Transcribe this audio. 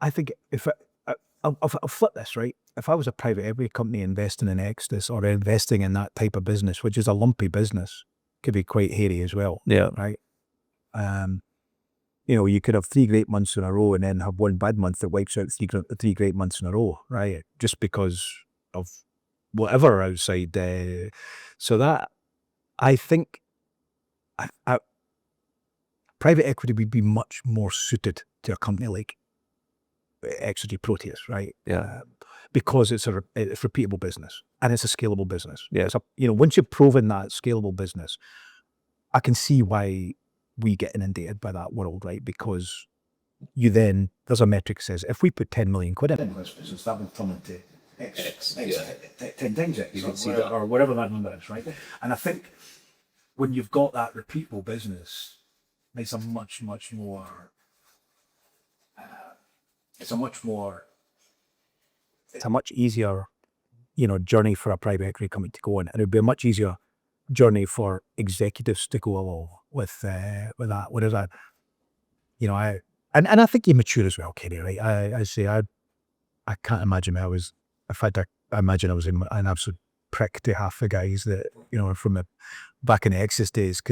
I think if I'll flip this, right? If I was a private equity company investing in Exodus or investing in that type of business, which is a lumpy business, could be quite hairy as well. Yeah. Right. You could have 3 great months in a row and then have one bad month that wipes out three great months in a row, right? Just because of whatever outside. So that, I think private equity would be much more suited to a company like Exergy Proteus, right? Yeah. Because it's repeatable business and it's a scalable business. Yeah. Once you've proven that scalable business, I can see why we get inundated by that world, right? Because there's a metric that says, if we put 10 million quid in this business, that would come into X 10 times X, you can see that, or whatever that number is, right? And I think when you've got that repeatable business, it's a much more it's a much easier, journey for a private equity company to go on. And it would be a much easier journey for executives to go along with that. What is that? And I think you mature as well, Kenny, right? I can't imagine I imagine I was an absolute prick to half the guys that, from back in the Exodus days.